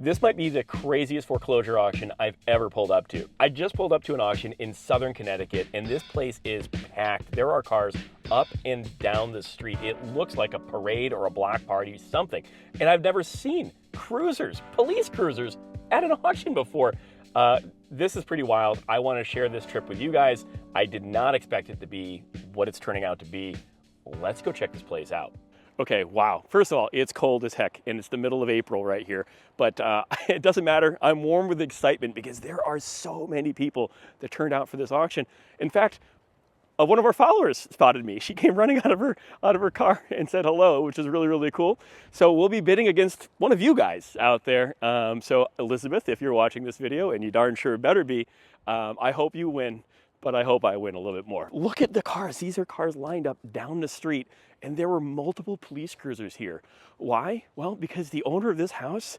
This might be the craziest foreclosure auction I've ever pulled up to. I just pulled up to an auction in southern Connecticut, and this place is packed. There are cars up and down the street. It looks like a parade or a block party, something. And I've never seen cruisers, police cruisers, at an auction before. This is pretty wild. I want to share this trip with you guys. I did not expect it to be what it's turning out to be. Let's go check this place out. Okay, wow. First of all, it's cold as heck, and it's the middle of April right here. But it doesn't matter. I'm warm with excitement because there are so many people that turned out for this auction. In fact, one of our followers spotted me. She came running out of her car and said hello, which is really, really cool. So we'll be bidding against one of you guys out there. So Elizabeth, if you're watching this video, and you darn sure better be, I hope you win, but I hope I win a little bit more. Look at the cars. These are cars lined up down the street, and there were multiple police cruisers here. Why? Well, because the owner of this house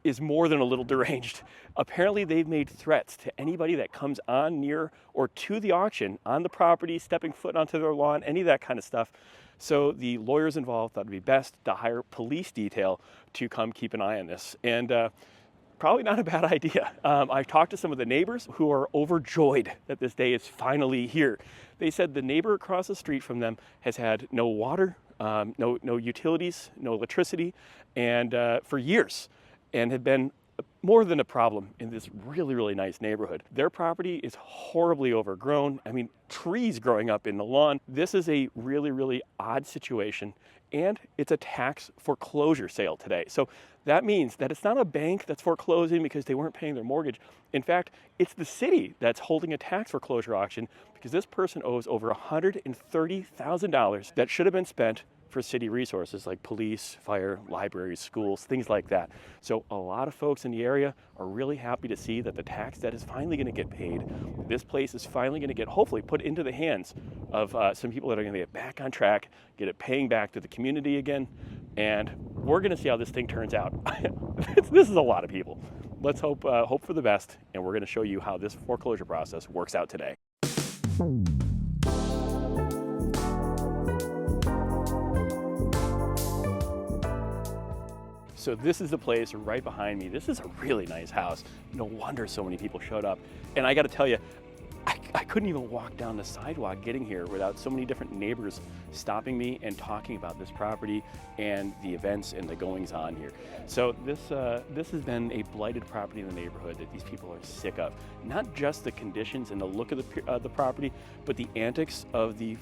is more than a little deranged. Apparently they've made threats to anybody that comes on near or to the auction, on the property, stepping foot onto their lawn, any of that kind of stuff. So the lawyers involved thought it'd be best to hire police detail to come keep an eye on this. And probably not a bad idea. I've talked to some of the neighbors who are overjoyed that this day is finally here. They said the neighbor across the street from them has had no water, no utilities, no electricity, and for years, and had been more than a problem in this really, really nice neighborhood. Their property is horribly overgrown. I mean, trees growing up in the lawn. This is a really, really odd situation, and it's a tax foreclosure sale today. So that means that it's not a bank that's foreclosing because they weren't paying their mortgage. In fact, it's the city that's holding a tax foreclosure auction because this person owes over $130,000 that should have been spent for city resources like police, fire, libraries, schools, things like that. So a lot of folks in the area are really happy to see that the tax debt is finally going to get paid. This place is finally going to get, hopefully, put into the hands of some people that are going to get back on track, get it paying back to the community again, and we're going to see how this thing turns out. This is a lot of people. Let's hope for the best, and we're going to show you how this foreclosure process works out today. So this is the place right behind me. This is a really nice house. No wonder so many people showed up. And I got to tell you, I couldn't even walk down the sidewalk getting here without so many different neighbors stopping me and talking about this property and the events and the goings on here. So this has been a blighted property in the neighborhood that these people are sick of. Not just the conditions and the look of the property, but the antics of the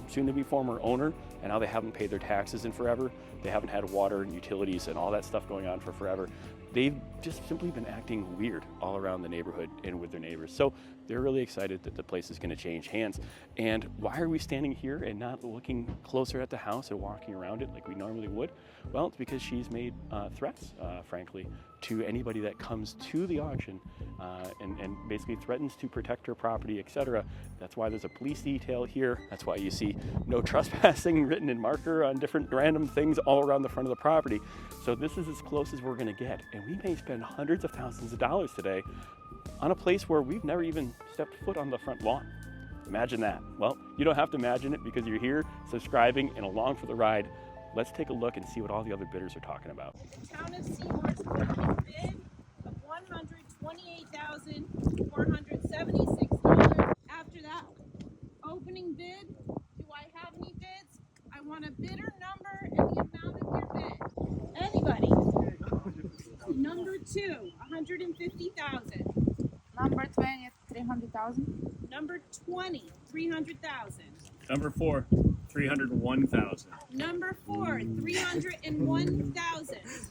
soon-to-be former owner and how they haven't paid their taxes in forever. They haven't had water and utilities and all that stuff going on for forever. They've just simply been acting weird all around the neighborhood and with their neighbors. So they're really excited that the place is going to change hands. And why are we standing here and not looking closer at the house and walking around it like we normally would? Well, it's because she's made threats, frankly, to anybody that comes to the auction and basically threatens to protect her property, etc. That's why there's a police detail here. That's why you see no trespassing written in marker on different random things all around the front of the property. So this is as close as we're going to get. And we may spend hundreds of thousands of dollars today on a place where we've never even stepped foot on the front lawn. Imagine that. Well, you don't have to imagine it because you're here subscribing and along for the ride. Let's take a look and see what all the other bidders are talking about. The town of Seymour's opening bid of $128,476. After that opening bid, do I have any bids? I want a bidder number and the amount of your bid. Anybody? Number 2, $150,000. Number 20, 300,000. Number 20, $300,000. Number 4, 301,000. Number 4, $301,000.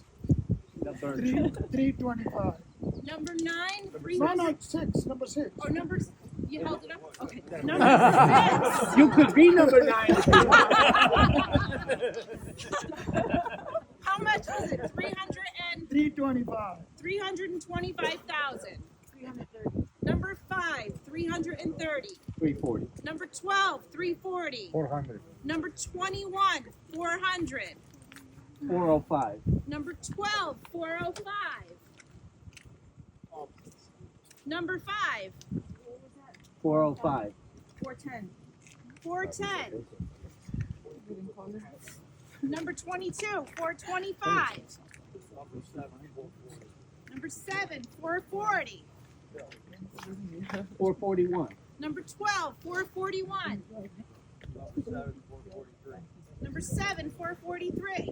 Number 325. Number 9, No, 6. Number 6. Oh, numbers. You held it up? Okay. Number 6. You could be number 9. How much was it? 325. 325,000. 330. Number 5, 330. 340. Number 12, 340. 400. Number 21, 400. 405. Number 12, 405. Number 5, 405. 410. 410. Number 22, 425. 7, 440. 441. Number 12, 441. Number 7, 443.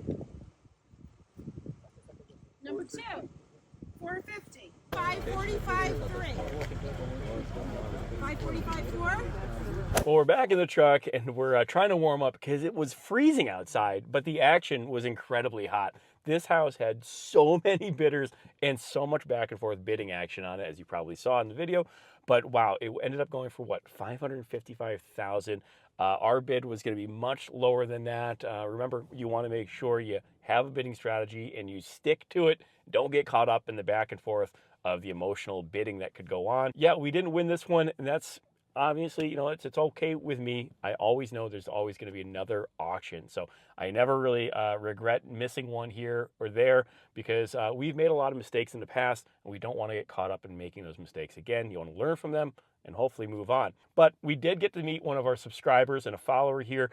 Number 2, 450. 545, 3. 545, 4. Well, we're back in the truck and we're trying to warm up because it was freezing outside, but the action was incredibly hot. This house had so many bidders and so much back and forth bidding action on it, as you probably saw in the video. But wow, it ended up going for what, $555,000. Our bid was going to be much lower than that. Remember, you want to make sure you have a bidding strategy and you stick to it. Don't get caught up in the back and forth of the emotional bidding that could go on. Yeah, we didn't win this one, and that's obviously, you know, it's okay with me. I always know there's always going to be another auction. So I never really regret missing one here or there because we've made a lot of mistakes in the past and we don't want to get caught up in making those mistakes again. You want to learn from them and hopefully move on. But we did get to meet one of our subscribers and a follower here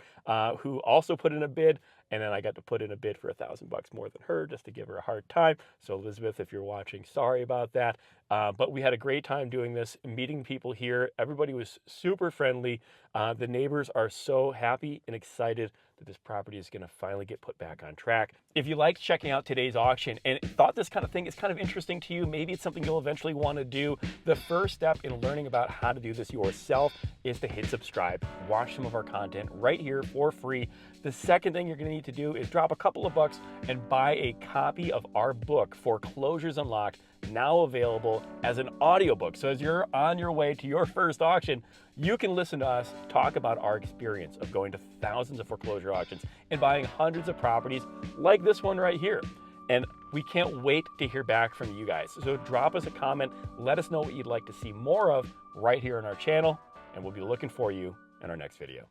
who also put in a bid. And then I got to put in a bid for $1,000 more than her just to give her a hard time. So Elizabeth, if you're watching, sorry about that. But we had a great time doing this, meeting people here. Everybody was super friendly. The neighbors are so happy and excited that this property is going to finally get put back on track. If you liked checking out today's auction and thought this kind of thing is kind of interesting to you, maybe it's something you'll eventually want to do, the first step in learning about how to do this yourself is to hit subscribe. Watch some of our content right here for free. The second thing you're going to need to do is drop a couple of bucks and buy a copy of our book, Foreclosures Unlocked, now available as an audiobook. So as you're on your way to your first auction, you can listen to us talk about our experience of going to thousands of foreclosure auctions and buying hundreds of properties like this one right here. And we can't wait to hear back from you guys. So drop us a comment, let us know what you'd like to see more of right here on our channel, and we'll be looking for you in our next video.